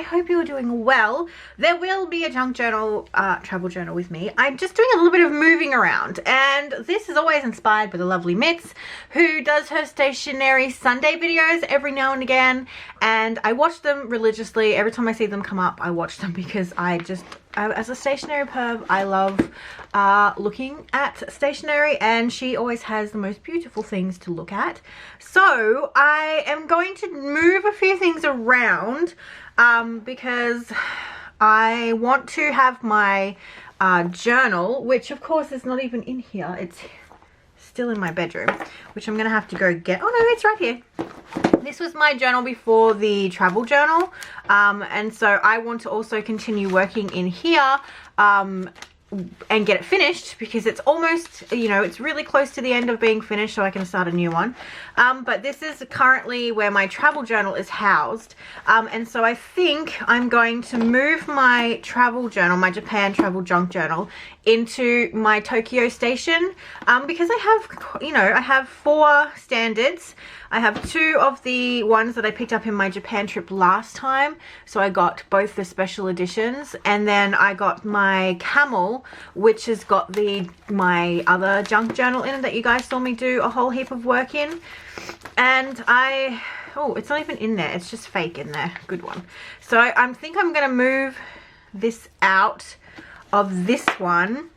hope you're doing well. There will be a junk journal, travel journal with me. I'm just doing a little bit of moving around, and this is always inspired by the lovely Mitz, who does her stationery Sunday videos every now and again, and I watch them religiously. Every time I see them come up, I watch them because as a stationery perv, I love looking at stationery, and she always has the most beautiful things to look at. So I am going to move a few things around because I want to have my journal, which of course is not even in here. It's still in my bedroom, which I'm gonna have to go get. Oh no, it's right here. This was my journal before the travel journal, and so I want to also continue working in here and get it finished, because it's almost, you know, it's really close to the end of being finished, so I can start a new one. But this is currently where my travel journal is housed, and so I think I'm going to move my travel journal, my Japan travel junk journal, into my Tokyo station, because I have, you know, I have 4 standards. I have 2 of the ones that I picked up in my Japan trip last time, so I got both the special editions, and then I got my Camel, which has got my other junk journal in it that you guys saw me do a whole heap of work in. And oh, it's not even in there, it's just fake in there. Good one. So I think I'm gonna move this out of this one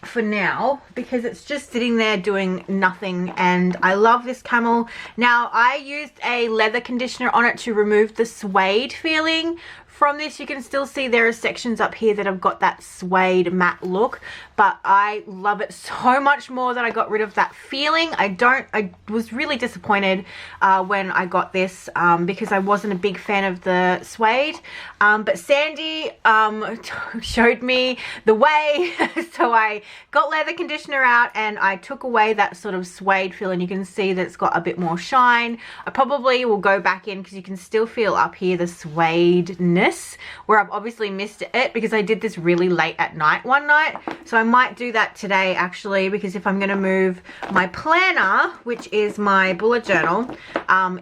for now, because it's just sitting there doing nothing, and I love this Camel. Now, I used a leather conditioner on it to remove the suede feeling from this. You can still see there are sections up here that have got that suede matte look, but I love it so much more that I got rid of that feeling. I was really disappointed when I got this because I wasn't a big fan of the suede, but Sandy showed me the way. So I got leather conditioner out and I took away that sort of suede feel, and you can see that it's got a bit more shine. I probably will go back in because you can still feel up here the suede-ness, where I've obviously missed it because I did this really late at night one night. So I might do that today actually, because if I'm going to move my planner, which is my bullet journal,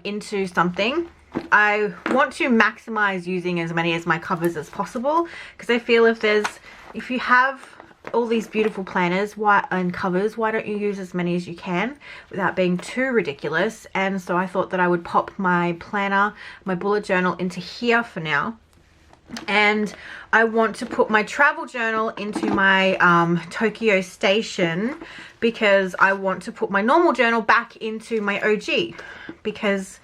into something, I want to maximize using as many as my covers as possible, because I feel if you have all these beautiful planners and covers, why don't you use as many as you can without being too ridiculous? And so I thought that I would pop my planner, my bullet journal, into here for now. And I want to put my travel journal into my Tokyo station, because I want to put my normal journal back into my OG, because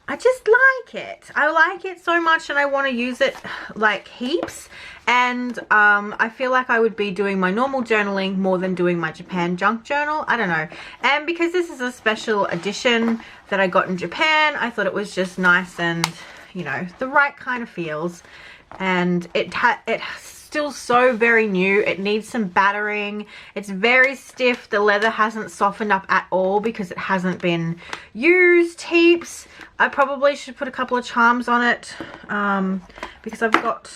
I just like it. I like it so much, and I want to use it like heaps. And I feel like I would be doing my normal journaling more than doing my Japan junk journal. I don't know. And because this is a special edition that I got in Japan, I thought it was just nice and, you know, the right kind of feels. And it's still so very new. It needs some battering. It's very stiff. The leather hasn't softened up at all because it hasn't been used heaps. I probably should put a couple of charms on it, because I've got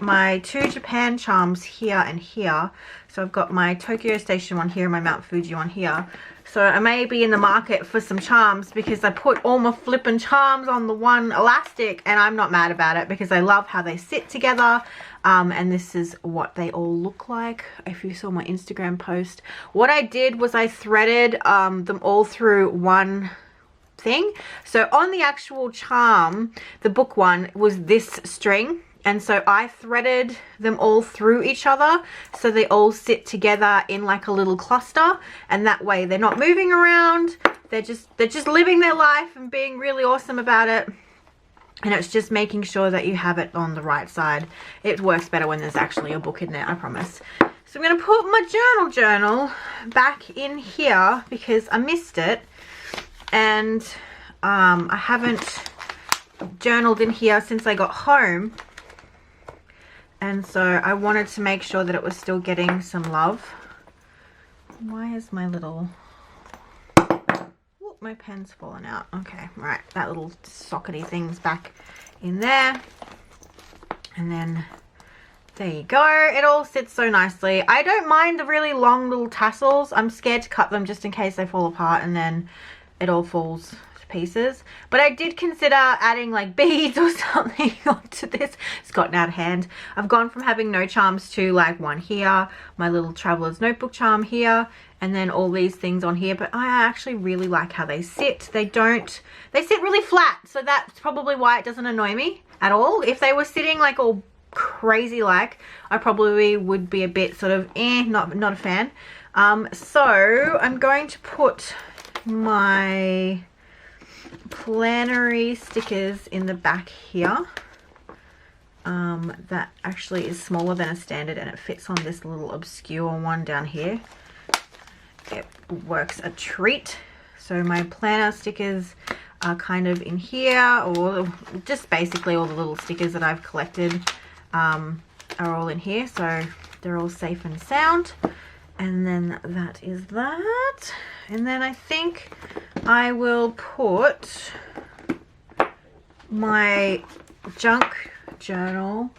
my 2 Japan charms here and here. So I've got my Tokyo station one here and my Mount Fuji one here. So I may be in the market for some charms, because I put all my flippin' charms on the one elastic, and I'm not mad about it because I love how they sit together. And this is what they all look like. If you saw my Instagram post, what I did was I threaded them all through one thing. So on the actual charm, the book one, was this string. And so I threaded them all through each other, so they all sit together in like a little cluster, and that way they're not moving around. They're just living their life and being really awesome about it. And it's just making sure that you have it on the right side. It works better when there's actually a book in there, I promise. So I'm going to put my journal back in here because I missed it, and I haven't journaled in here since I got home. And so I wanted to make sure that it was still getting some love. Why is my little... Ooh, my pen's fallen out. Okay, right. That little sockety thing's back in there. And then there you go. It all sits so nicely. I don't mind the really long little tassels. I'm scared to cut them just in case they fall apart and then it all falls to pieces, but I did consider adding like beads or something onto this. It's gotten out of hand. I've gone from having no charms to like one here, my little traveler's notebook charm here, and then all these things on here. But I actually really like how they sit. They sit really flat, so that's probably why it doesn't annoy me at all. If they were sitting like all crazy, like, I probably would be a bit sort of not a fan. So I'm going to put my plannery stickers in the back here. That actually is smaller than a standard, and it fits on this little obscure one down here. It works a treat. So my planner stickers are kind of in here, or just basically all the little stickers that I've collected are all in here, so they're all safe and sound. And then that is that. And then I think I will put my junk journal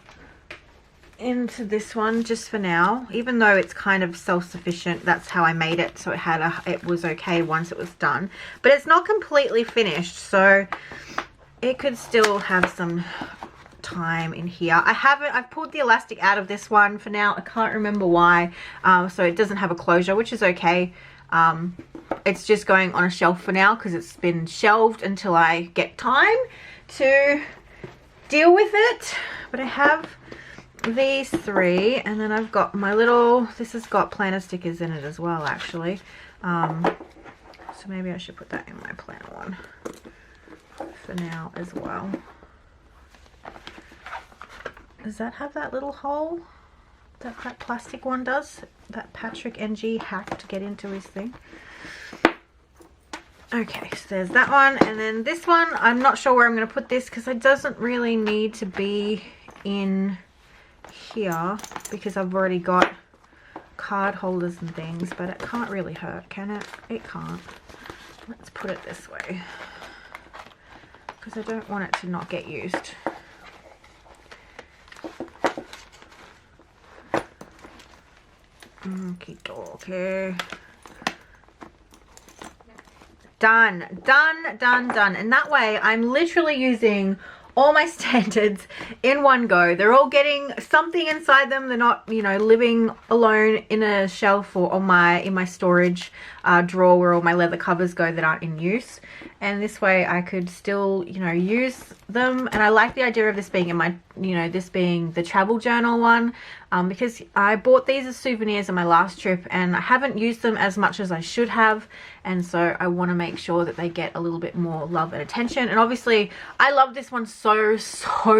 into this one just for now, even though it's kind of self-sufficient. That's how I made it, so it was okay once it was done, but it's not completely finished, so it could still have some time in here. I've pulled the elastic out of this one for now. I can't remember why. So it doesn't have a closure, which is okay. It's just going on a shelf for now because it's been shelved until I get time to deal with it. But I have these three, and then I've got my little, this has got planner stickers in it as well, actually. So maybe I should put that in my planner one for now as well. Does that have that little hole that plastic one does? That Patrick NG hacked to get into his thing. Okay, so there's that one. And then this one, I'm not sure where I'm going to put this because it doesn't really need to be in here because I've already got card holders and things, but it can't really hurt, can it? It can't. Let's put it this way because I don't want it to not get used. Okay. Done. And that way I'm literally using all my standards in one go. They're all getting something inside them. They're not, you know, living alone in a shelf or on in my storage drawer where all my leather covers go that aren't in use. And this way I could still, you know, use them. And I like the idea of this being in my, you know, this being the travel journal one, because I bought these as souvenirs on my last trip and I haven't used them as much as I should have. And so I want to make sure that they get a little bit more love and attention. And obviously I love this one so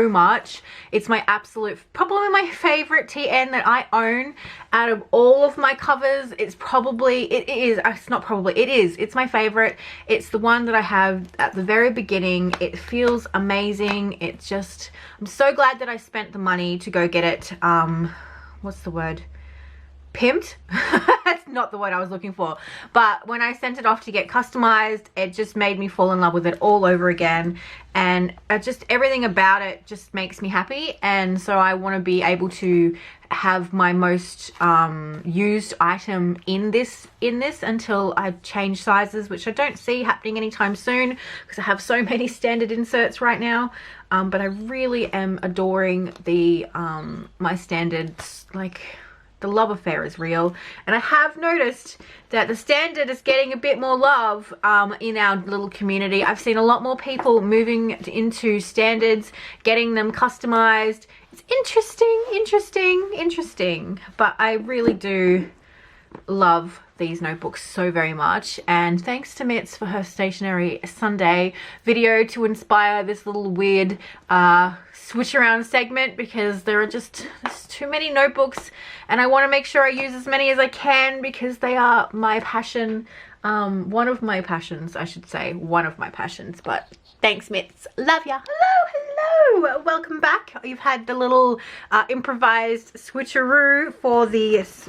much. It's my absolute, probably my favorite TN that I own out of all of my covers. It's probably, it's my favorite. It's the one that I have at the very beginning. It feels amazing. It's just, I'm so glad that I spent the money to go get it, what's the word? Pimped. That's not the word I was looking for, but when I sent it off to get customized, it just made me fall in love with it all over again. And just everything about it just makes me happy. And so I want to be able to have my most used item in this until I change sizes, which I don't see happening anytime soon because I have so many standard inserts right now. But I really am adoring the my standards. Like, the love affair is real, and I have noticed that the standard is getting a bit more love in our little community. I've seen a lot more people moving into standards, getting them customized. It's interesting, but I really do love these notebooks so very much. And thanks to Mitz for her Stationery Sunday video to inspire this little weird switch around segment, because there's too many notebooks and I want to make sure I use as many as I can because they are my passion. One of my passions, I should say. One of my passions. But thanks, Mitz. Love ya. Hello. Hello, welcome back. You've had the little improvised switcheroo for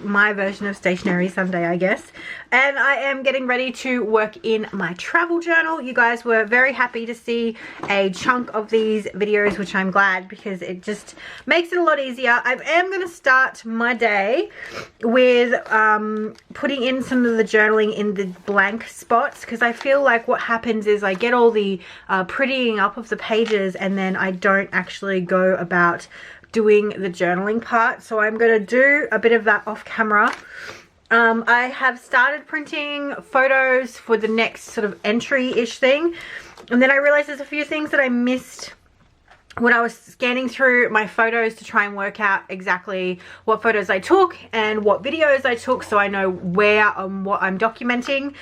my version of Stationery Sunday, I guess. And I am getting ready to work in my travel journal. You guys were very happy to see a chunk of these videos, which I'm glad because it just makes it a lot easier. I am going to start my day with putting in some of the journaling in the blank spots, because I feel like what happens is I get all the prettying up of the pages and then I don't actually go about doing the journaling part. So I'm going to do a bit of that off camera. I have started printing photos for the next sort of entry-ish thing, and then I realized there's a few things that I missed when I was scanning through my photos to try and work out exactly what photos I took and what videos I took, so I know where and what I'm documenting.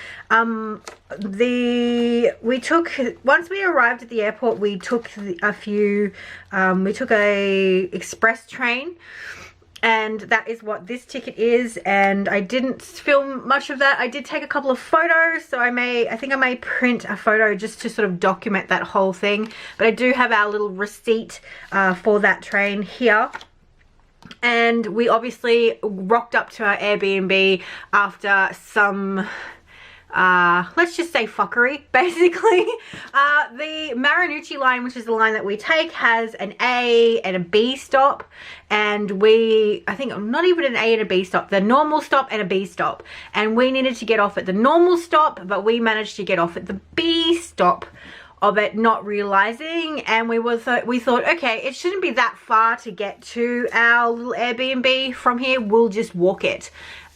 Once we arrived at the airport, we took we took a express train, and that is what this ticket is, and I didn't film much of that. I did take a couple of photos, so I think I may print a photo just to sort of document that whole thing. But I do have our little receipt for that train here. And we obviously rocked up to our Airbnb after some let's just say fuckery, basically. The Marinucci line, which is the line that we take, has an A and a B stop, and I think not even an A and a B stop, the normal stop and a B stop, and we needed to get off at the normal stop, but we managed to get off at the B stop of it, not realizing. And we thought, okay, it shouldn't be that far to get to our little Airbnb from here, we'll just walk it.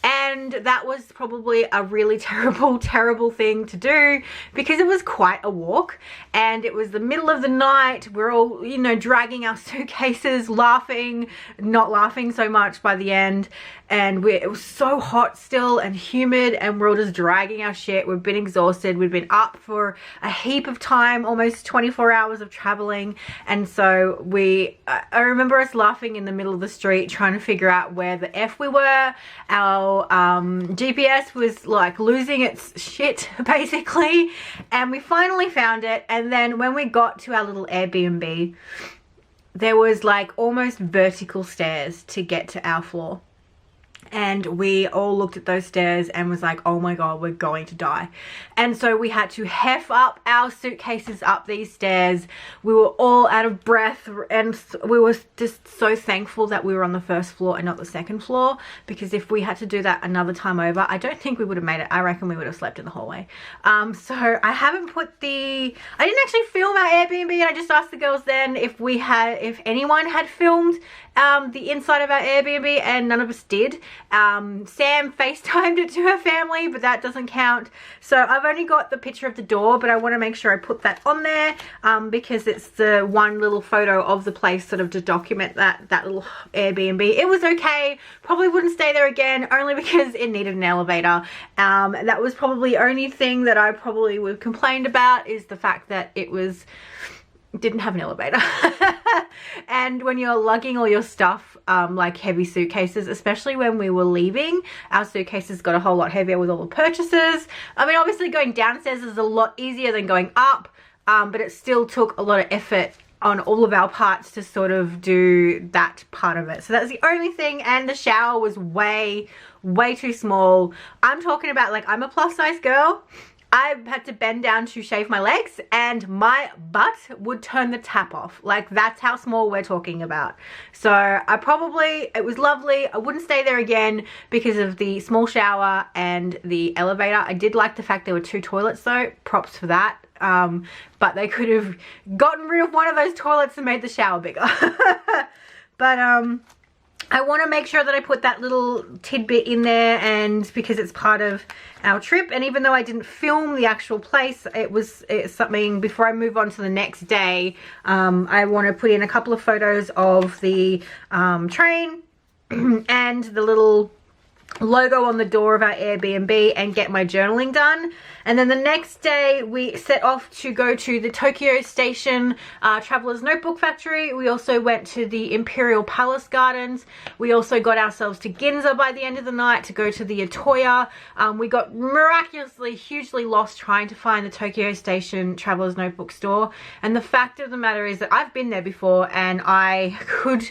And that was probably a really terrible thing to do, because it was quite a walk, and it was the middle of the night. We're all, you know, dragging our suitcases, laughing, not laughing so much by the end. And it was so hot still and humid, and we're all just dragging our shit. We've been exhausted. We've been up for a heap of time, almost 24 hours of traveling. And so I remember us laughing in the middle of the street trying to figure out where the F we were. Our GPS was like losing its shit, basically. And we finally found it. And then when we got to our little Airbnb, there was like almost vertical stairs to get to our floor. And we all looked at those stairs and was like, oh my god, we're going to die. And so we had to heft up our suitcases up these stairs. We were all out of breath, and we were just so thankful that we were on the first floor and not the second floor, because if we had to do that another time over, I don't think we would have made it. I reckon we would have slept in the hallway. So I haven't I didn't actually film our Airbnb, and I just asked the girls then if anyone had filmed the inside of our Airbnb, and none of us did. Sam FaceTimed it to her family, but that doesn't count. So I've only got the picture of the door, but I want to make sure I put that on there, because it's the one little photo of the place sort of to document that little Airbnb. It was okay. Probably wouldn't stay there again, only because it needed an elevator. That was probably the only thing that I probably would have complained about, is the fact that it didn't have an elevator. And when you're lugging all your stuff, like heavy suitcases, especially when we were leaving, our suitcases got a whole lot heavier with all the purchases. I mean, obviously going downstairs is a lot easier than going up, but it still took a lot of effort on all of our parts to sort of do that part of it. So that's the only thing. And the shower was way too small. I'm talking about, like, I'm a plus size girl. I had to bend down to shave my legs, and my butt would turn the tap off. Like, that's how small we're talking about. So it was lovely. I wouldn't stay there again because of the small shower and the elevator. I did like the fact there were 2 toilets though. Props for that. But they could have gotten rid of one of those toilets and made the shower bigger. But I want to make sure that I put that little tidbit in there, and because it's part of our trip. And even though I didn't film the actual place, it's something, before I move on to the next day, I want to put in a couple of photos of the train and the little logo on the door of our Airbnb and get my journaling done. And then the next day we set off to go to the Tokyo Station Traveler's Notebook Factory. We also went to the Imperial Palace Gardens. We also got ourselves to Ginza by the end of the night to go to the Atoya. We got miraculously hugely lost trying to find the Tokyo Station Traveler's Notebook store. And the fact of the matter is that I've been there before and I could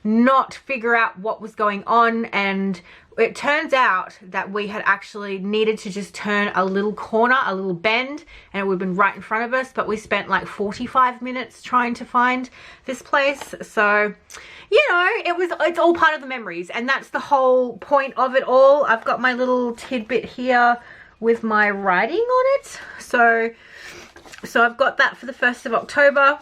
not figure out what was going on, and it turns out that we had actually needed to just turn a little corner, a little bend, and it would have been right in front of us, but we spent like 45 minutes trying to find this place. So, you know, it's all part of the memories, and that's the whole point of it all. I've got my little tidbit here with my writing on it. So I've got that for the 1st of October.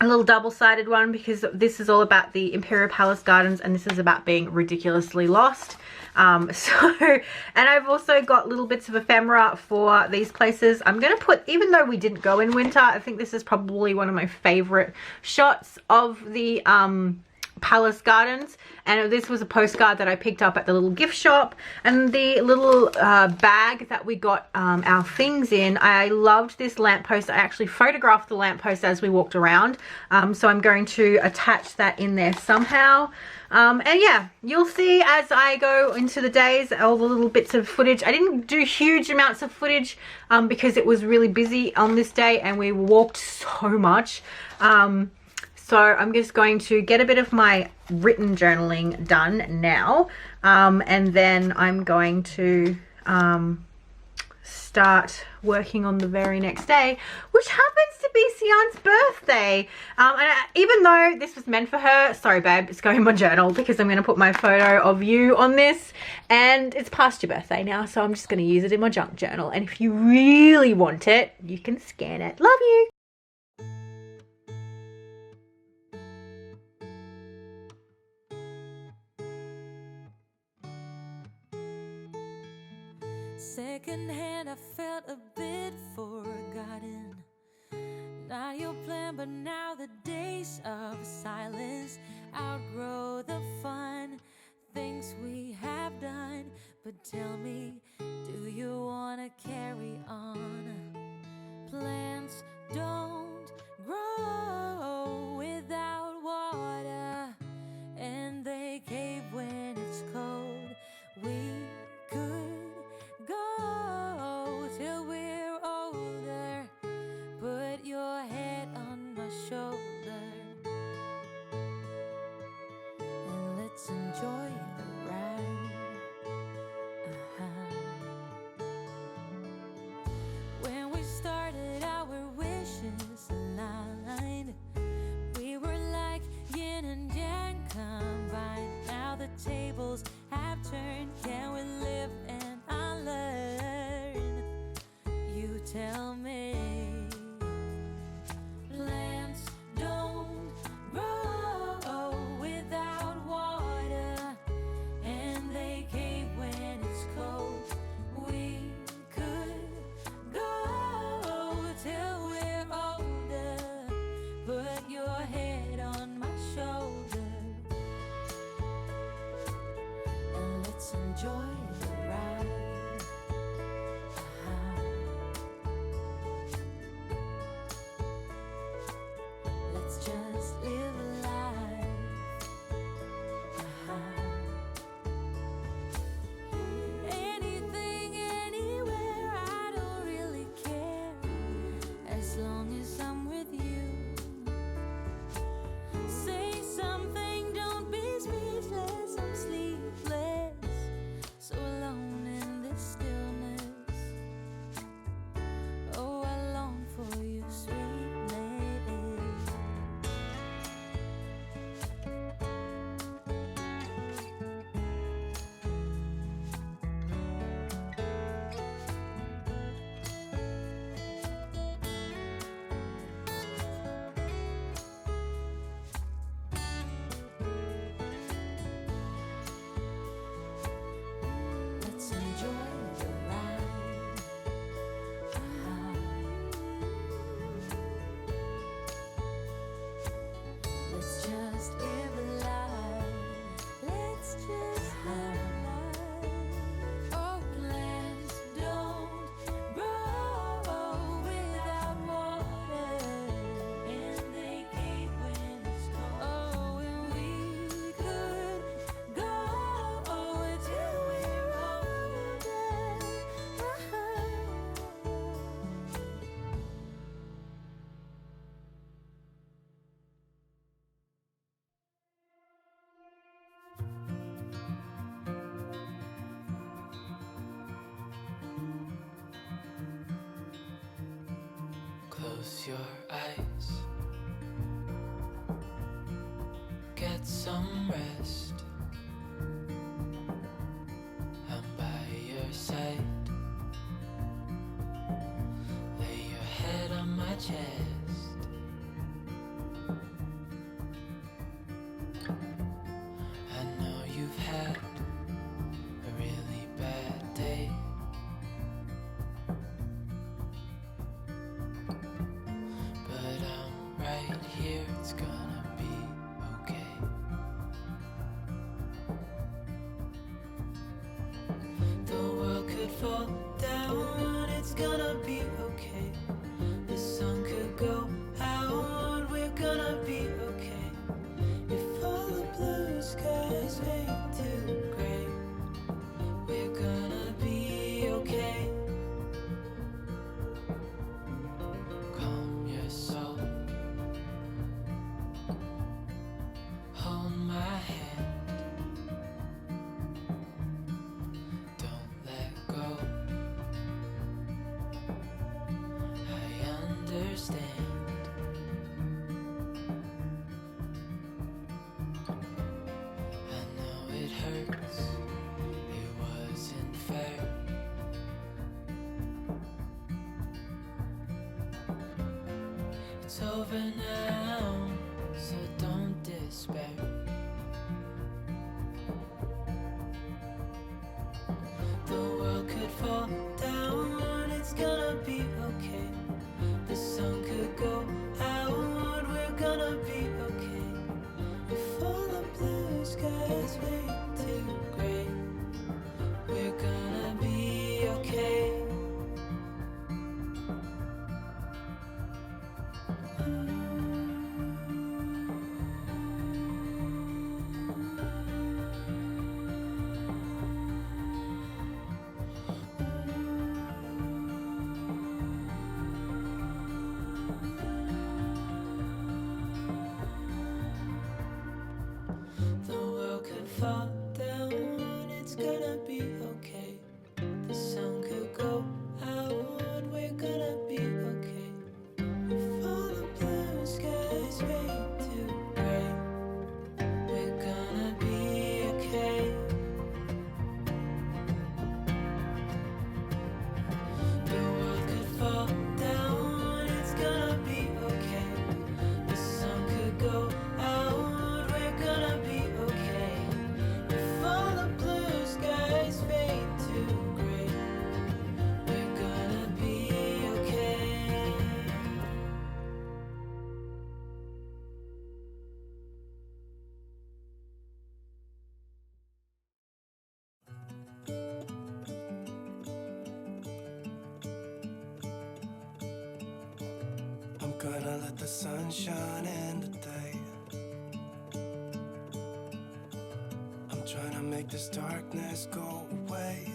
A little double-sided one, because this is all about the Imperial Palace Gardens and this is about being ridiculously lost. And I've also got little bits of ephemera for these places. I'm going to put, even though we didn't go in winter, I think this is probably one of my favorite shots of the Palace Gardens, and this was a postcard that I picked up at the little gift shop, and the little bag that we got our things in. I loved this lamppost. I actually photographed the lamppost as we walked around, so I'm going to attach that in there somehow. And yeah, you'll see as I go into the days all the little bits of footage. I didn't do huge amounts of footage because it was really busy on this day and we walked so much. So I'm just going to get a bit of my written journaling done now, and then I'm going to start working on the very next day, which happens to be Sian's birthday. Even though this was meant for her, sorry babe, it's going in my journal because I'm going to put my photo of you on this, and it's past your birthday now, so I'm just going to use it in my junk journal. And if you really want it, you can scan it. Love you. Secondhand, I felt a bit forgotten. Not your plan, but now the days of silence outgrow the fun things we have done. But tell me, do you wanna carry on? Plants don't grow without water, and they cave when it's cold. We could go till we're older. Put your head on my shoulder and let's enjoy the ride. When we started, our wishes aligned. We were like yin and yang combined. Now the tables have turned. Can we live and unlearn? You tell me. Plants don't grow without water, and they cave when it's cold. We could go till we're older. Put your head on my shoulder and let's enjoy the ride. Let's just live life. Anything, anywhere, I don't really care, as long as I'm with you. Close your eyes. Get some rest. I'm by your side. Lay your head on my chest. I know you've had a really bad day. But I'm right here, it's gonna be okay. The world could fall down, it's gonna be okay. The sun could go out, we're gonna be okay. If all the blue skies fade to gray, we're gonna be okay. Calm your soul. Hold my hand. Don't let go. I understand. I know it hurts. It wasn't fair. It's over now, so don't despair. The world could fall down, it's gonna be okay. The sun could go out, we're gonna be okay. If all the blue skies fade to gray, we're gonna be okay. The world could fall down, it's gonna be okay. The sun could go out, we're gonna be okay. If all the blue skies fade to gray, we're gonna be okay. The world could fall down, it's gonna be okay. The sun could go out, we're gonna be okay. If all the blue skies fade to gray, we're gonna be okay. I'm gonna let the sun shine in today. I'm trying to make this darkness go away.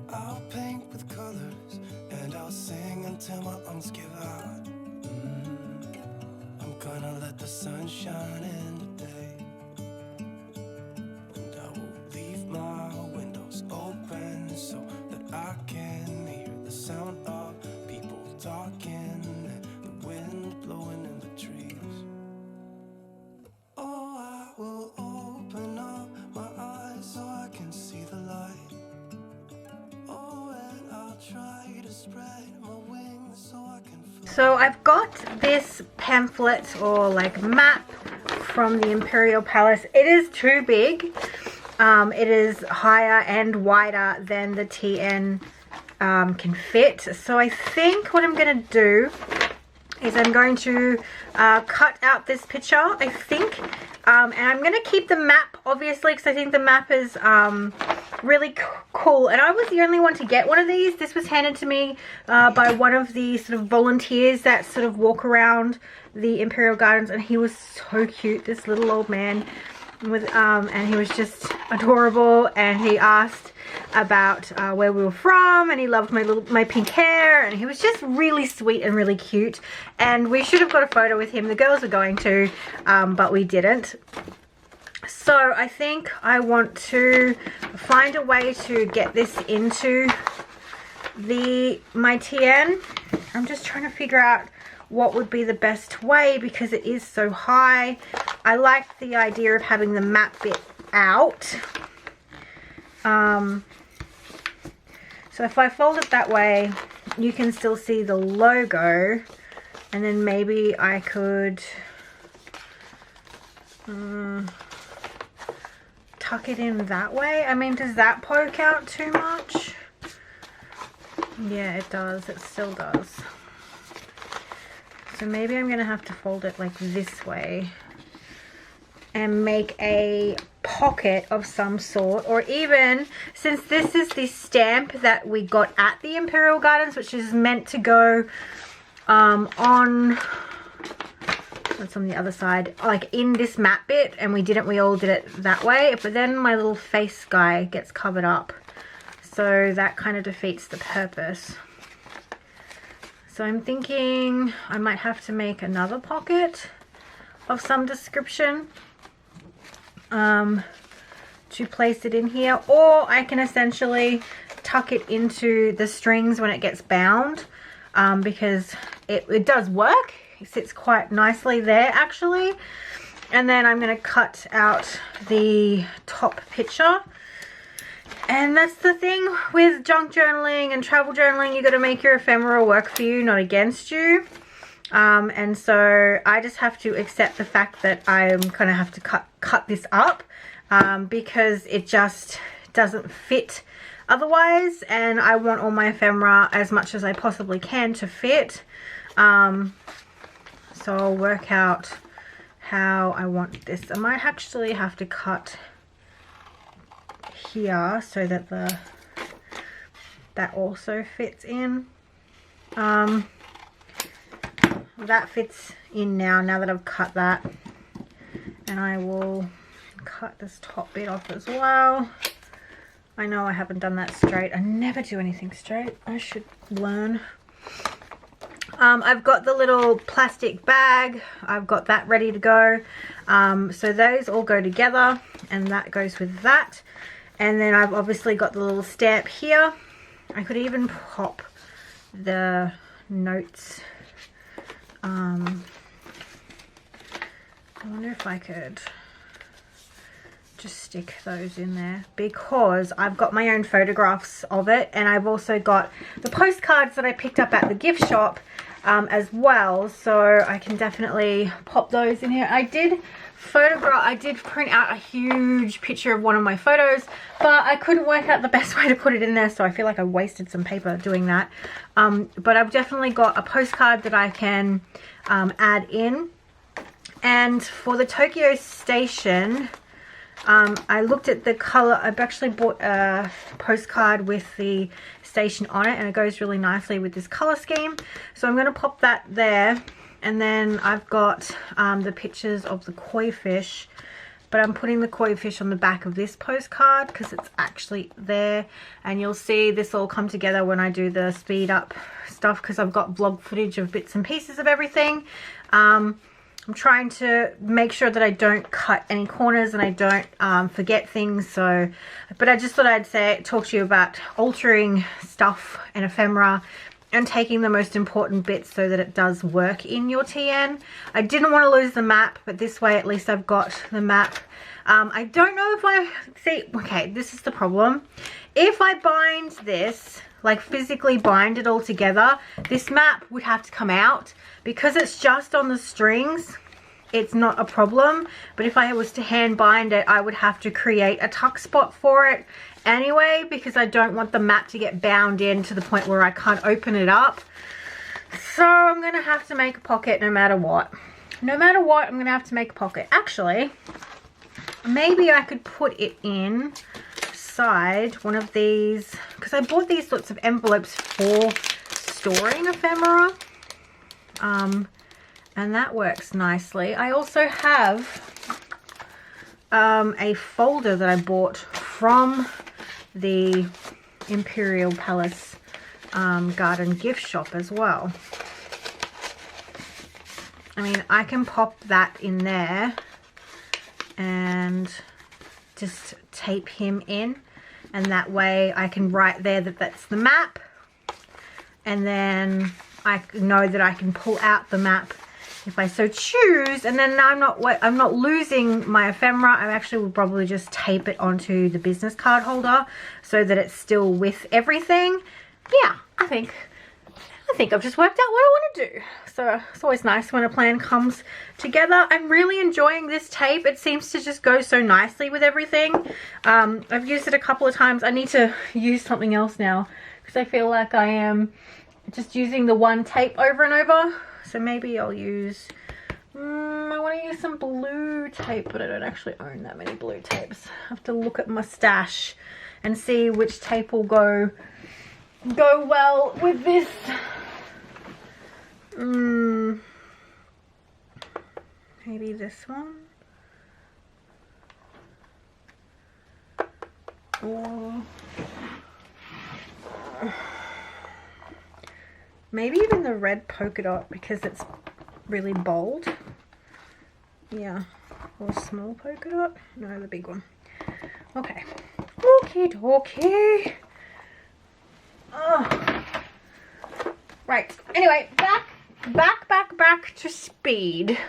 I'll paint with colors and I'll sing until my lungs give out. I'm gonna let the sun shine in today. And I will leave my windows open so that I can hear the sound of people talking and the wind blowing in the trees. Oh, I will open up my eyes so I can see the light. Oh, and I'll try to spread my wings so I can fly. So I've got this pamphlet or like map from the Imperial Palace. It is too big. It is higher and wider than the TN can fit. So I think what I'm going to do is I'm going to cut out this picture, I think, and I'm going to keep the map, obviously, because I think the map is really cool. And I was the only one to get one of these. This was handed to me by one of the sort of volunteers that sort of walk around the Imperial Gardens, and he was so cute, this little old man. With and he was just adorable, and he asked about where we were from, and he loved my pink hair, and he was just really sweet and really cute. And we should have got a photo with him. The girls were going to, but we didn't. So I think I want to find a way to get this into my TN, I'm just trying to figure out what would be the best way because it is so high. I like the idea of having the map bit out. So if I fold it that way, you can still see the logo, and then maybe I could tuck it in that way. I mean, does that poke out too much? Yeah, it does. It still does. So maybe I'm going to have to fold it like this way and make a pocket of some sort, or even, since this is the stamp that we got at the Imperial Gardens, which is meant to go on, that's on the other side, like in this map bit, and we all did it that way, but then my little face guy gets covered up, so that kind of defeats the purpose. So I'm thinking I might have to make another pocket of some description to place it in here, or I can essentially tuck it into the strings when it gets bound, because it does work. It sits quite nicely there actually. And then I'm going to cut out the top picture. And that's the thing with junk journaling and travel journaling, you got to make your ephemera work for you, not against you. And so I just have to accept the fact that I'm going to have to cut this up, because it just doesn't fit otherwise, and I want all my ephemera as much as I possibly can to fit. So I'll work out how I want this. I might actually have to cut here so that that also fits in. That fits in now that I've cut that, and I will cut this top bit off as well. I know I haven't done that straight. I never do anything straight. I should learn. I've got the little plastic bag. I've got that ready to go. So those all go together, and that goes with that. And then I've obviously got the little stamp here. I could even pop the notes. I wonder if I could just stick those in there, because I've got my own photographs of it, and I've also got the postcards that I picked up at the gift shop as well, so I can definitely pop those in here. I did print out a huge picture of one of my photos, but I couldn't work out the best way to put it in there, so I feel like I wasted some paper doing that. But I've definitely got a postcard that I can add in. And for the Tokyo station, I looked at the color. I've actually bought a postcard with the station on it, and it goes really nicely with this color scheme. So I'm going to pop that there. And then I've got the pictures of the koi fish, but I'm putting the koi fish on the back of this postcard because it's actually there. And you'll see this all come together when I do the speed up stuff, because I've got vlog footage of bits and pieces of everything. I'm trying to make sure that I don't cut any corners and I don't forget things. So, but I just thought I'd talk to you about altering stuff and ephemera and taking the most important bits so that it does work in your TN. I didn't want to lose the map, but this way at least I've got the map. I don't know if okay, this is the problem. If I bind this, like physically bind it all together, this map would have to come out. Because it's just on the strings, it's not a problem. But if I was to hand bind it, I would have to create a tuck spot for it anyway, because I don't want the map to get bound in to the point where I can't open it up. So I'm going to have to make a pocket no matter what. No matter what, I'm going to have to make a pocket. Actually, maybe I could put it inside one of these, because I bought these sorts of envelopes for storing ephemera. And that works nicely. I also have a folder that I bought from the Imperial Palace Garden gift shop as well. I mean, I can pop that in there and just tape him in, and that way I can write there that that's the map. and then I know that I can pull out the map if I so choose, and then I'm not losing my ephemera. I actually will probably just tape it onto the business card holder so that it's still with everything. Yeah, I think I've just worked out what I want to do. So it's always nice when a plan comes together. I'm really enjoying this tape. It seems to just go so nicely with everything. I've used it a couple of times. I need to use something else now because I feel like I am just using the one tape over and over. So maybe I'll use, I want to use some blue tape, but I don't actually own that many blue tapes. I have to look at my stash and see which tape will go well with this. Maybe this one. Or maybe even the red polka dot because it's really bold. Yeah. Or small polka dot. No, the big one. Okay. Okie dokie. Oh. Right. Anyway, back to speed.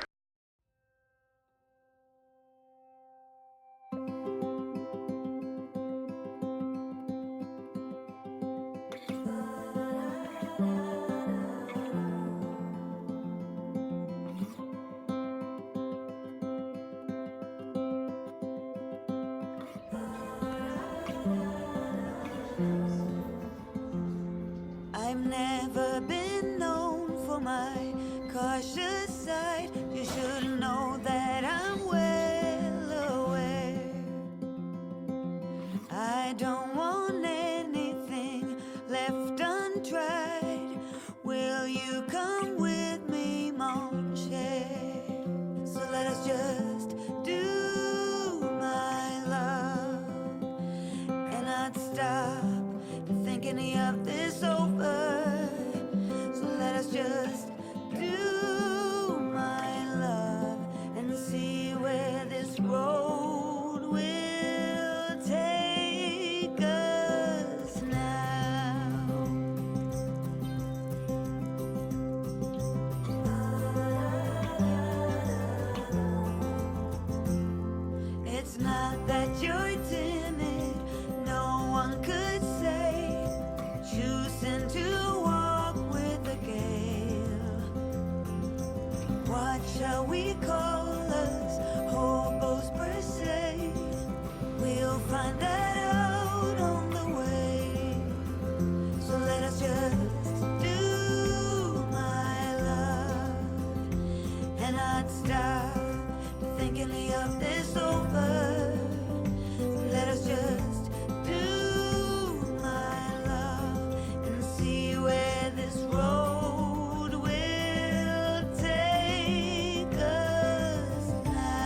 I've never been known for my cautious side. You should know that I'm well aware. I don't want anything left untried. Will you come with me, mon cher? So let us just do my love and not stop to think any of this over. So let us just do my love and see where this road will take us now. It's not that you're timid, no one could say. Choosing to walk with the gale. What shall we call us? Hobos per se. We'll find that out on the way. So let us just do my love and not stop to think any of this over. Let us just do my love and see where this road will take us now.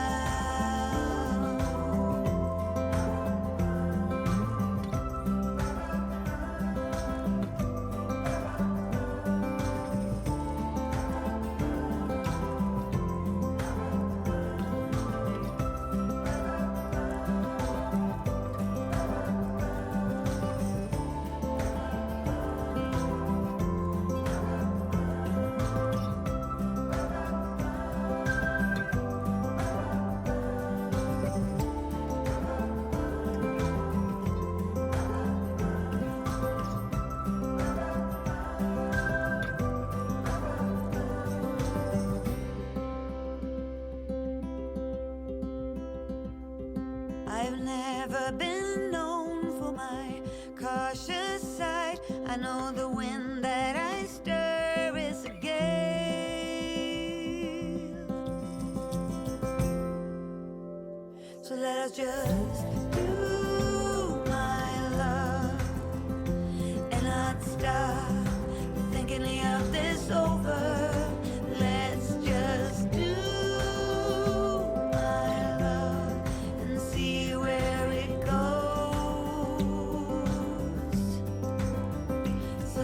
I've never been known for my cautious side. I know the wind that I stir is a gale. So let us just do my love and not stop thinking of this over. Let's just do my love and see where it goes. So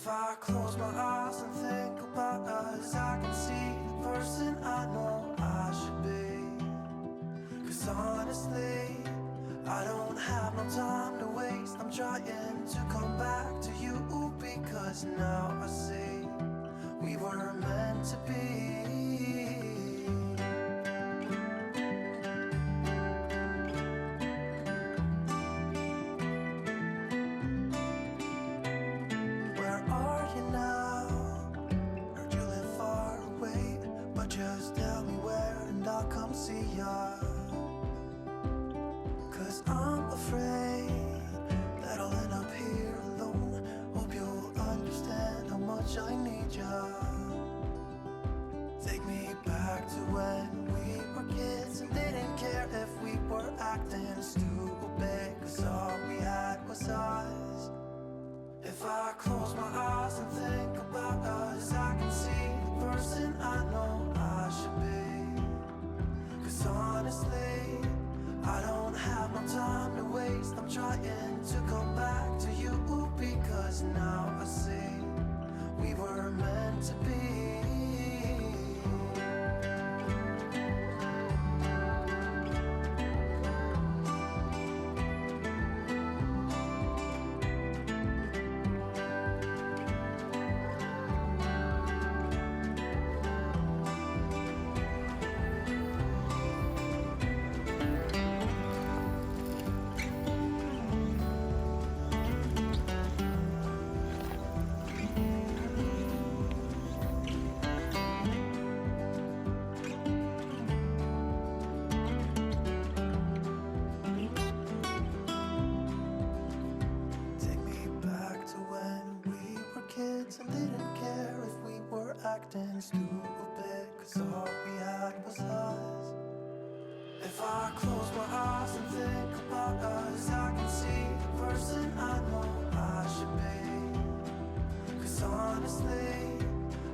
If I close my eyes and think about us, I can see the person I know I should be. 'Cause honestly, I don't have no time to waste. I'm trying to come back to you because now I see we were meant to be. Where are you now? Heard you live far away, but just tell me where and I'll come see ya. 'Cause I'm afraid that I'll end up here alone. Hope you'll understand how much I need ya. Take me back to when we were kids and didn't care if we were acting stupid, 'cause all we had was us. If I close my eyes and think about us, I can see the person I know I should be. 'Cause honestly, I don't have no time to waste. I'm trying to come back to you because now I see we were meant to be. Acting stupid, 'cause all we had was us. If I close my eyes and think about us, I can see the person I know I should be. 'Cause honestly,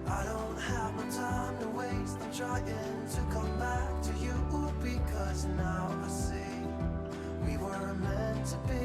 I don't have no time to waste. I'm trying to come back to you because now I see we were meant to be.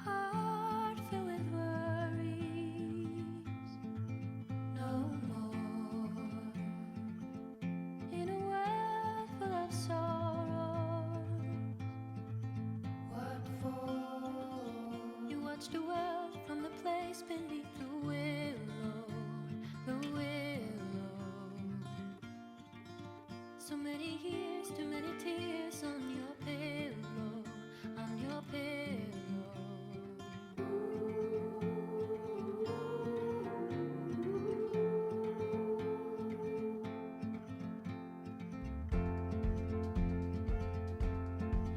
Heart filled with worries, no more. In a world full of sorrows, what for? You watch the world from the place beneath the willow, the willow. So many years, too many tears on your pillow, on your pillow.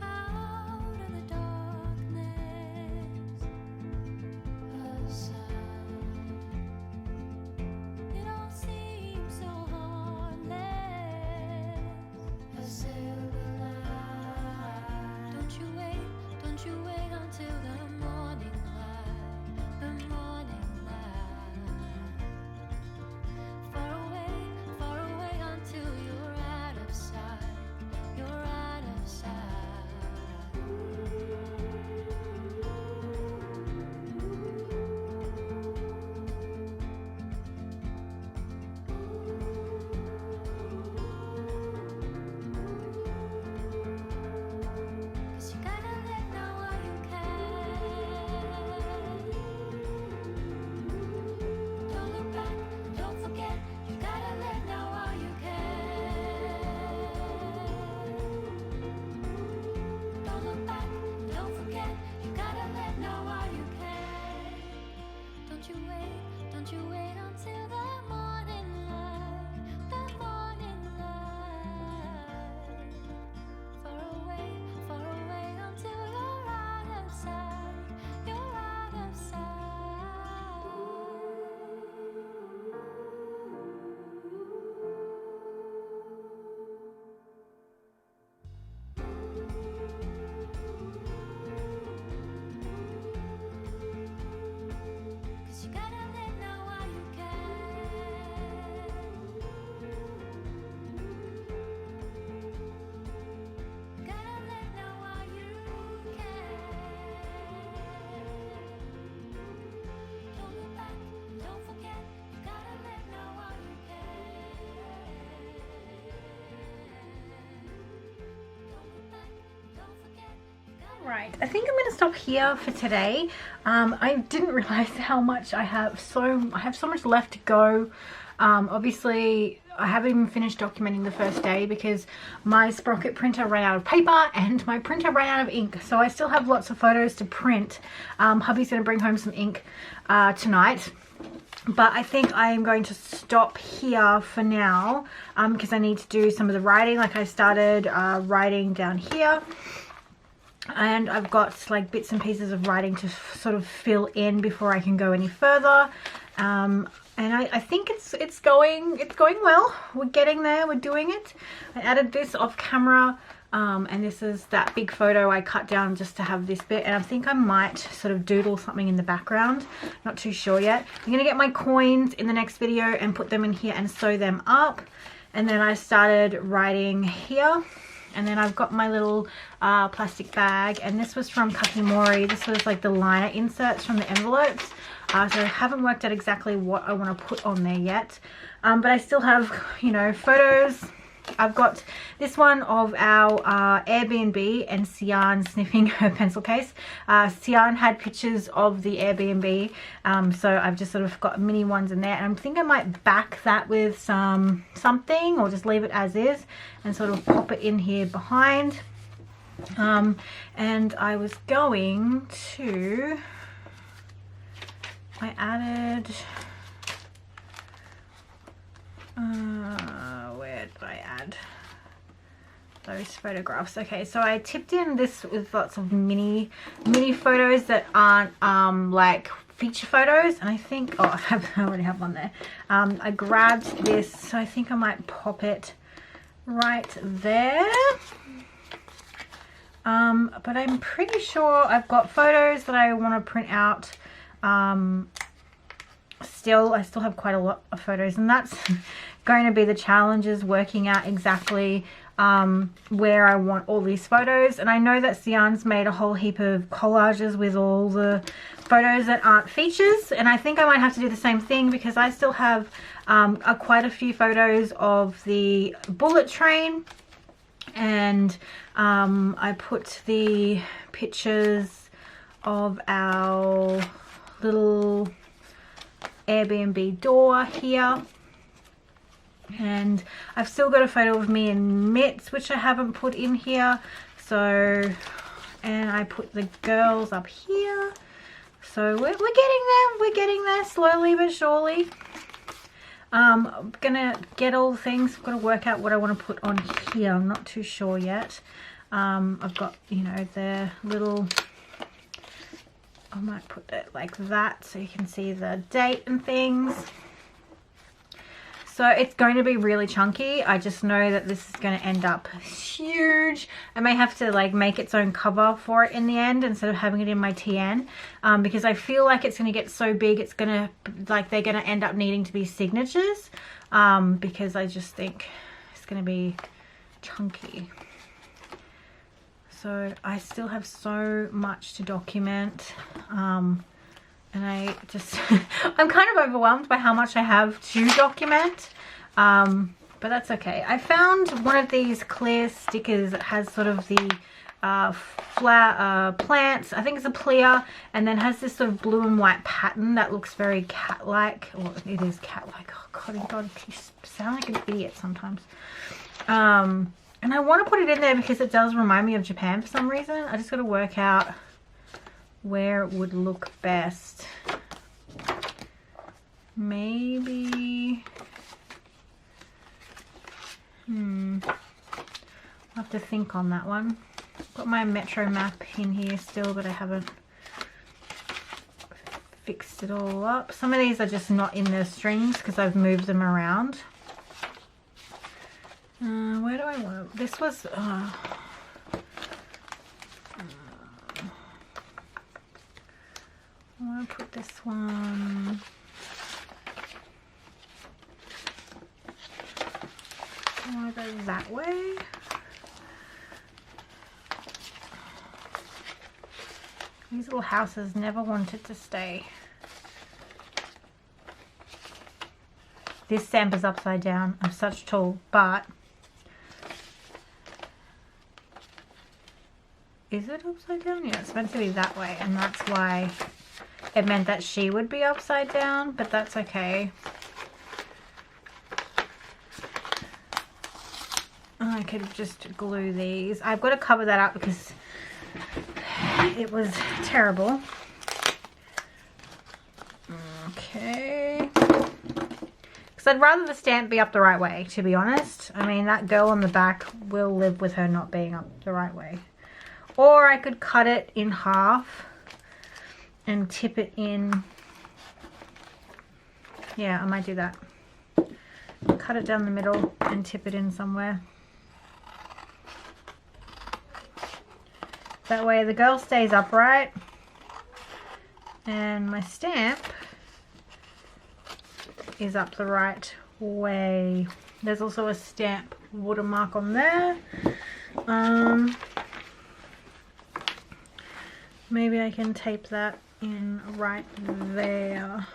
Out of the darkness, a sound. It all seems so heartless. A Right, I think I'm going to stop here for today. I didn't realize how much I have. I have so much left to go. Obviously, I haven't even finished documenting the first day because my sprocket printer ran out of paper and my printer ran out of ink. So I still have lots of photos to print. Hubby's going to bring home some ink tonight. But I think I am going to stop here for now because I need to do some of the writing. Like I started writing down here. And I've got like bits and pieces of writing to sort of fill in before I can go any further. And I think it's going well. We're getting there. We're doing it. I added this off camera, and this is that big photo I cut down just to have this bit. And I think I might sort of doodle something in the background. Not too sure yet. I'm gonna get my coins in the next video and put them in here and sew them up. And then I started writing here. And then I've got my little plastic bag, and this was from Kakimori. This was like the liner inserts from the envelopes. So I haven't worked out exactly what I want to put on there yet. But I still have, you know, photos. I've got this one of our Airbnb and Sian sniffing her pencil case. Sian had pictures of the Airbnb, so I've just sort of got mini ones in there, and I think I might back that with something or just leave it as is and sort of pop it in here behind. And I was going to, I added, where did I add those photographs? Okay, so I tipped in this with lots of mini photos that aren't like feature photos, and I think, oh, I already have one there. I grabbed this, so I think I might pop it right there. But I'm pretty sure I've got photos that I want to print out. I still have quite a lot of photos, and that's going to be the challenge, is working out exactly where I want all these photos. And I know that Sian's made a whole heap of collages with all the photos that aren't features, and I think I might have to do the same thing because I still have quite a few photos of the bullet train, and I put the pictures of our little Airbnb door here, and I've still got a photo of me and Mitts which I haven't put in here. So, and I put the girls up here. So we're getting there slowly but surely. I'm gonna get all the things. I've got to work out what I want to put on here. I'm not too sure yet. I've got, you know, the little, I might put it like that so you can see the date and things. So it's going to be really chunky. I just know that this is going to end up huge. I may have to like make its own cover for it in the end instead of having it in my TN, because I feel like it's going to get so big, it's going to, like, they're going to end up needing to be signatures, because I just think it's going to be chunky. So I still have so much to document, and I just I'm kind of overwhelmed by how much I have to document, but that's okay. I found one of these clear stickers that has sort of the plants. I think it's a Plea, and then has this sort of blue and white pattern that looks very cat-like. Well, it is cat-like. Oh God, you sound like an idiot sometimes. And I want to put it in there because it does remind me of Japan for some reason. I just got to work out where it would look best. Maybe, I'll have to think on that one. Got my metro map in here still, but I haven't fixed it all up. Some of these are just not in their strings because I've moved them around. Where do I want to, this was, I want to put this one, I want to go that way. These little houses never wanted to stay. This stamp is upside down. I'm such a tool, but Is it upside down? Yeah, it's meant to be that way, and that's why it meant that she would be upside down, but that's okay. I could just glue these. I've got to cover that up because it was terrible. Okay. Because I'd rather the stamp be up the right way, to be honest. I mean, that girl on the back will live with her not being up the right way. Or I could cut it in half and tip it in. Yeah, I might do that. Cut it down the middle and tip it in somewhere. That way the girl stays upright and my stamp is up the right way. There's also a stamp watermark on there. Maybe I can tape that in right there.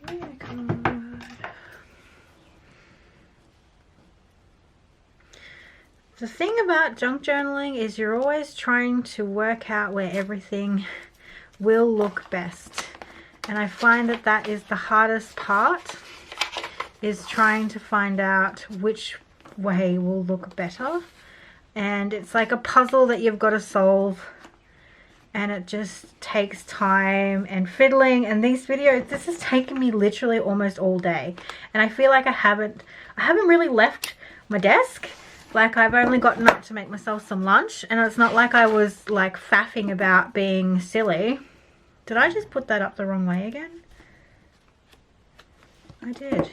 Maybe I could. The thing about junk journaling is you're always trying to work out where everything will look best. And I find that that is the hardest part, is trying to find out which way will look better. And it's like a puzzle that you've got to solve. And it just takes time and fiddling. And these videos, this has taken me literally almost all day. And I feel like I haven't really left my desk. Like, I've only gotten up to make myself some lunch, and it's not like I was like faffing about being silly. Did I just put that up the wrong way again? I did.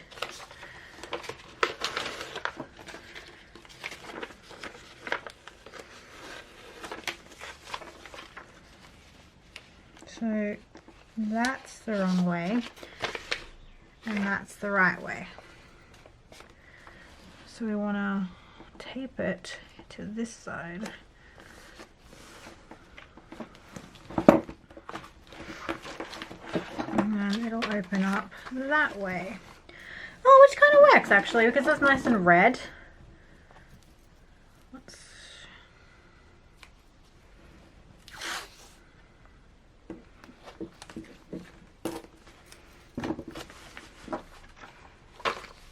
So that's the wrong way, and that's the right way. So we want to tape it to this side. And then it'll open up that way. Oh, which kind of works actually, because it's nice and red.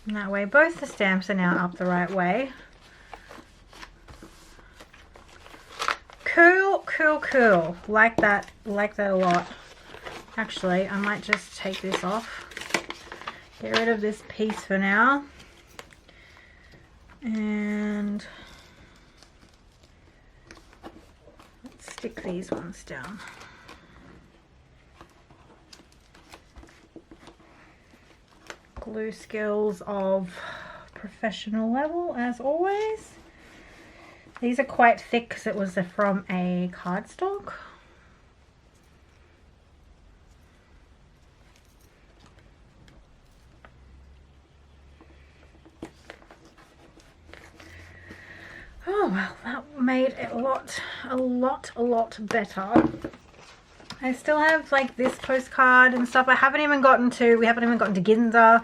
And that way both the stamps are now up the right way. Cool, cool, cool. Like that a lot. Actually, I might just take this off. Get rid of this piece for now. And let's stick these ones down. Glue skills of professional level, as always. These are quite thick because it was from a cardstock. Oh well, that made it a lot better. I still have like this postcard and stuff. We haven't even gotten to Ginza.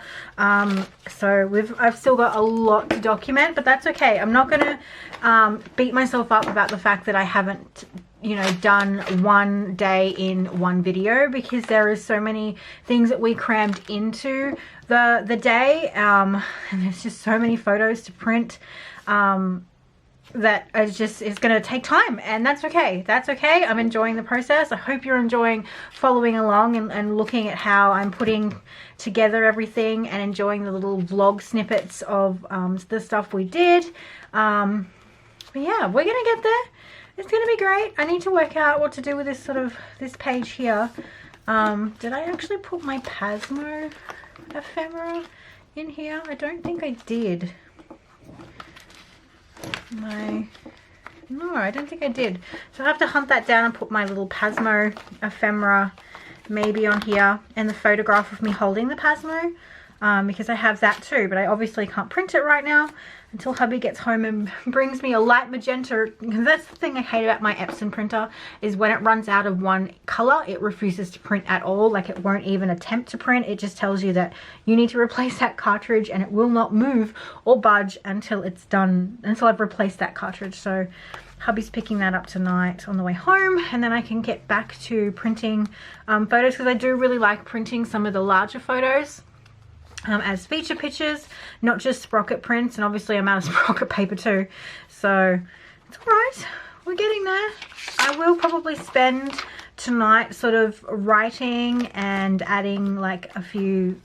So I've still got a lot to document, but that's okay. I'm not gonna beat myself up about the fact that I haven't, you know, done one day in one video, because there is so many things that we crammed into the day, and there's just so many photos to print. That is going to take time, and that's okay. That's okay. I'm enjoying the process. I hope you're enjoying following along and looking at how I'm putting together everything and enjoying the little vlog snippets of the stuff we did. But yeah, we're going to get there. It's going to be great. I need to work out what to do with this page here. Did I actually put my Pasmo ephemera in here? I don't think I did. No, I don't think I did. So I have to hunt that down and put my little Pasmo ephemera maybe on here, and the photograph of me holding the Pasmo. because I have that too, but I obviously can't print it right now until hubby gets home and brings me a light magenta. That's the thing I hate about my Epson printer, is when it runs out of one color, it refuses to print at all. Like, it won't even attempt to print. It just tells you that you need to replace that cartridge, and it will not move or budge until it's done, until I've replaced that cartridge. So hubby's picking that up tonight on the way home, and then I can get back to printing photos, because I do really like printing some of the larger photos as feature pictures, not just sprocket prints. And obviously I'm out of sprocket paper too, so it's all right, we're getting there. I will probably spend tonight sort of writing and adding like a few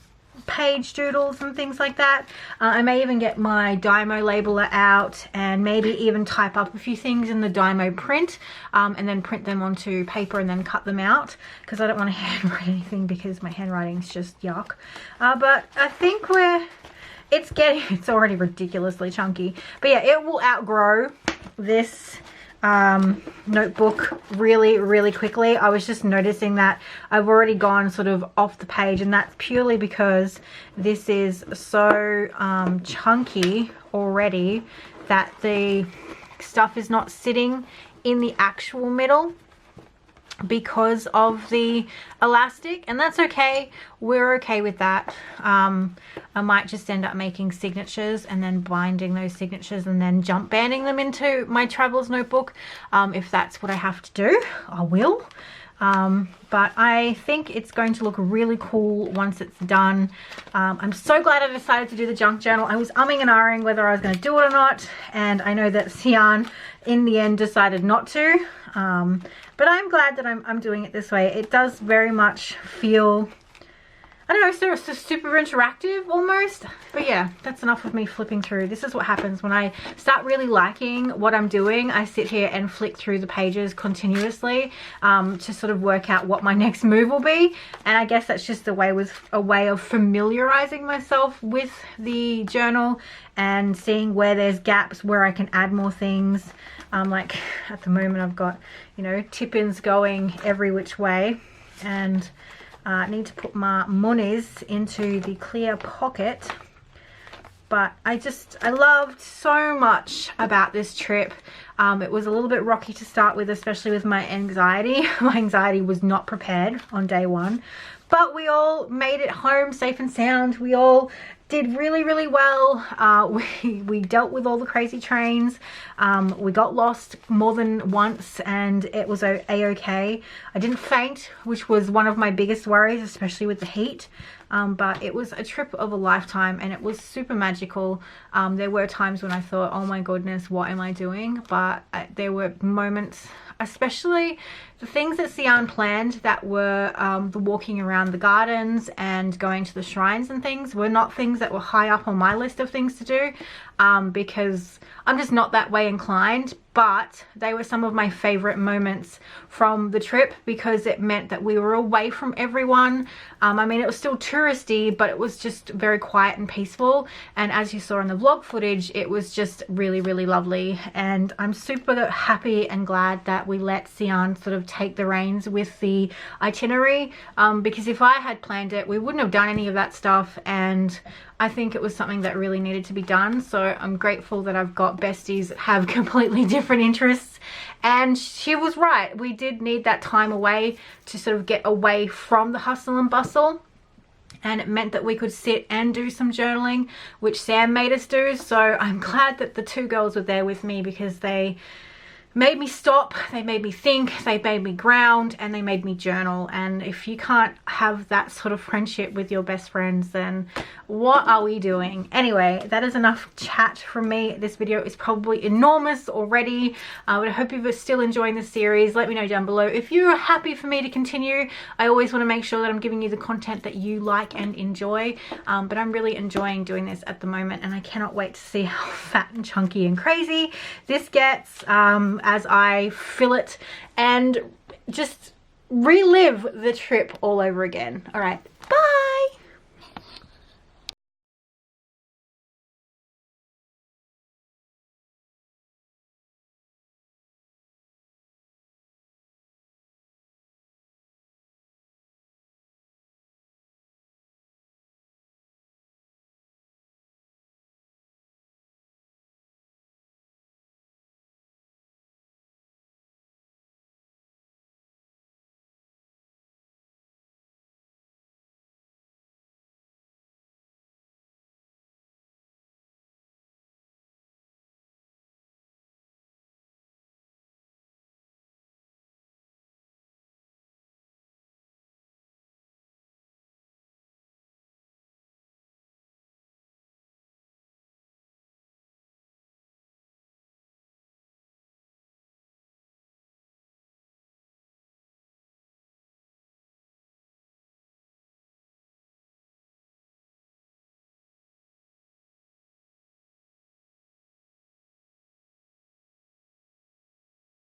page doodles and things like that. I may even get my Dymo labeler out and maybe even type up a few things in the Dymo print, and then print them onto paper and then cut them out, because I don't want to handwrite anything because my handwriting is just yuck. But I think it's already ridiculously chunky, but yeah, it will outgrow this notebook really quickly. I was just noticing that I've already gone sort of off the page, and that's purely because this is so chunky already that the stuff is not sitting in the actual middle because of the elastic, and that's okay. We're okay with that. I might just end up making signatures and then binding those signatures and then jump banding them into my travels notebook. If that's what I have to do, I will. But I think it's going to look really cool once it's done. I'm so glad I decided to do the junk journal. I was umming and ahhing whether I was going to do it or not, and I know that Sian in the end decided not to. But I'm glad that I'm doing it this way. It does very much feel, I don't know, so super interactive almost. But yeah, that's enough of me flipping through. This is what happens when I start really liking what I'm doing. I sit here and flick through the pages continuously to sort of work out what my next move will be. And I guess that's just a way of familiarizing myself with the journal and seeing where there's gaps, where I can add more things. Like at the moment I've got, you know, tip-ins going every which way, and I need to put my monies into the clear pocket. But I loved so much about this trip. It was a little bit rocky to start with, especially with my anxiety. My anxiety was not prepared on day one, but we all made it home safe and sound. We all did really well. We dealt with all the crazy trains. We got lost more than once, and it was a-okay. I didn't faint, which was one of my biggest worries, especially with the heat. But it was a trip of a lifetime, and it was super magical. There were times when I thought, oh my goodness, what am I doing? But there were moments, especially the things that Sian planned, that were the walking around the gardens and going to the shrines and things, were not things that were high up on my list of things to do, because I'm just not that way inclined. But they were some of my favorite moments from the trip, because it meant that we were away from everyone. I mean, it was still touristy, but it was just very quiet and peaceful. And as you saw in the vlog footage, it was just really lovely. And I'm super happy and glad that we let Sian sort of take the reins with the itinerary, because if I had planned it, we wouldn't have done any of that stuff. And I think it was something that really needed to be done. So I'm grateful that I've got besties that have completely different interests. And she was right. We did need that time away to sort of get away from the hustle and bustle. And it meant that we could sit and do some journaling, which Sam made us do. So I'm glad that the two girls were there with me, because they made me stop, they made me think, they made me ground, and they made me journal. And if you can't have that sort of friendship with your best friends, then what are we doing? Anyway, that is enough chat from me. This video is probably enormous already, but I hope you're still enjoying the series. Let me know down below if you're happy for me to continue. I always want to make sure that I'm giving you the content that you like and enjoy, but I'm really enjoying doing this at the moment, and I cannot wait to see how fat and chunky and crazy this gets as I fill it and just relive the trip all over again. All right,